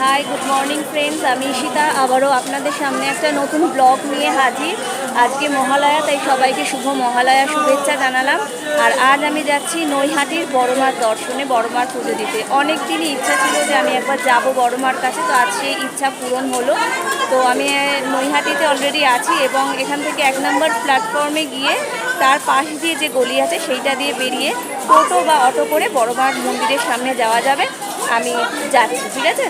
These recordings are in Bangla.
High, good morning friends. আমি ঈশিতা আবারও আপনাদের সামনে একটা নতুন ব্লগ নিয়ে হাজির। আজকে মহালয়া, তাই সবাইকে শুভ মহালয়া শুভেচ্ছা জানালাম। আর আজ আমি যাচ্ছি নৈহাটির বড়মার দর্শনে, বড়মার পুজো দিতে। অনেক দিনই ইচ্ছা ছিল যে আমি একবার যাব বড়মার কাছে, তো আজ সেই ইচ্ছা পূরণ হলো। তো আমি নৈহাটিতে অলরেডি আছি এবং এখান থেকে 1 নম্বর প্ল্যাটফর্মে গিয়ে তার পাশ দিয়ে যে গলি আছে সেইটা দিয়ে বেরিয়ে টোটো বা অটো করে বড়মার মন্দিরের সামনে যাওয়া যাবে। আমি যাচ্ছি, ঠিক আছে?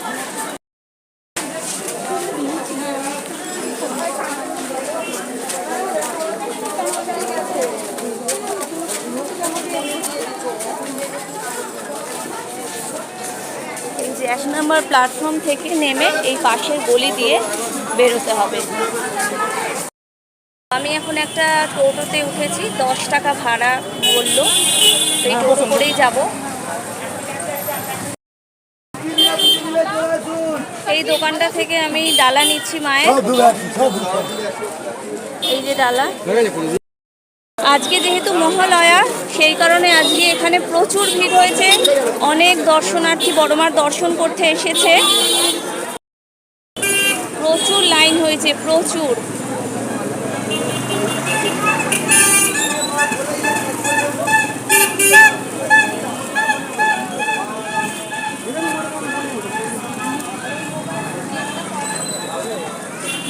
এই যে 1 নম্বর প্ল্যাটফর্ম থেকে নেমে এই পাশের গলি দিয়ে বেরোতে হবে। আমি এখন একটা টোটোতে উঠেছি, 10 টাকা ভাড়া বললো, এই টোটো করেই যাব। এই দোকানটা থেকে আমি ডালা নিচ্ছি মায়ের, এই যে ডালা। আজকে যেহেতু মহালয়া, সেই কারণে আজকে এখানে প্রচুর ভিড় হয়েছে। অনেক দর্শনার্থী বড়মার দর্শন করতে এসেছে, প্রচুর লাইন হয়েছে, প্রচুর।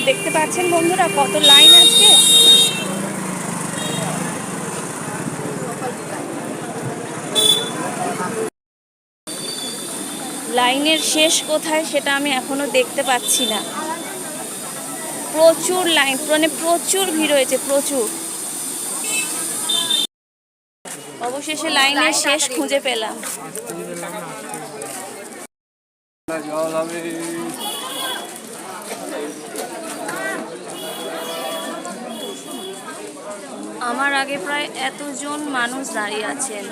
দেখতে পাচ্ছেন বন্ধুরা কত লাইন আজকে। লাইনের শেষ কোথায় সেটা আমি এখনো দেখতে পাচ্ছি না। প্রচুর লাইন, মানে প্রচুর ভিড় হয়েছে, প্রচুর। অবশেষে লাইনের শেষ খুঁজে পেলাম। আমার আগে প্রায় এতজন মানুষ দাঁড়িয়ে আছেন।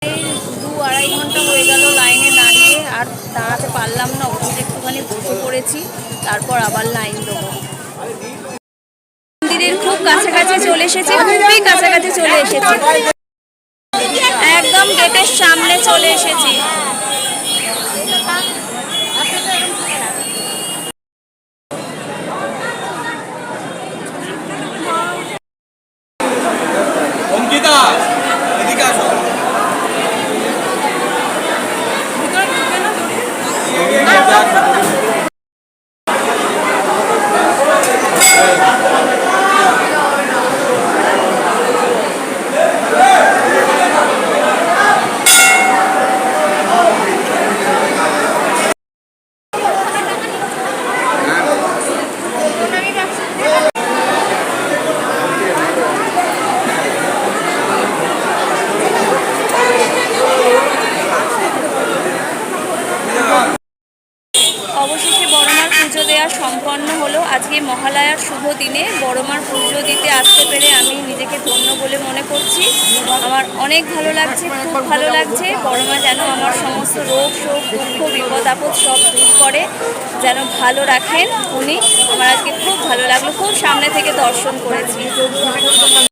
এই 2-2.5 ঘন্টা হয়ে গেল লাইনে দাঁড়িয়ে, আর দাঁড়াতে পারলাম না। ওখানে একটুখানি বসে পড়েছি, তারপর আবার লাইন দেবো। মন্দিরের খুব কাছাকাছি চলে এসেছি, খুবই কাছাকাছি চলে এসেছি, একদম গেটের সামনে চলে এসেছি। অঙ্কিতা, এদিকে আসো। অবশেষে বড়মার পুজো দেওয়া সম্পন্ন হলো। আজকে মহালয়ার শুভ দিনে বড়মার পুজো দিতে আসতে পেরে আমি নিজেকে ধন্য বলে মনে করছি। আমার অনেক ভালো লাগছে, খুব ভালো লাগছে। বড়মা যেন আমার সমস্ত রোগ শোক দুঃখ বিপদ আপদ সব দূর করে, যেন ভালো রাখেন উনি। আমার আজকে খুব ভালো লাগলো, খুব সামনে থেকে দর্শন করেছি।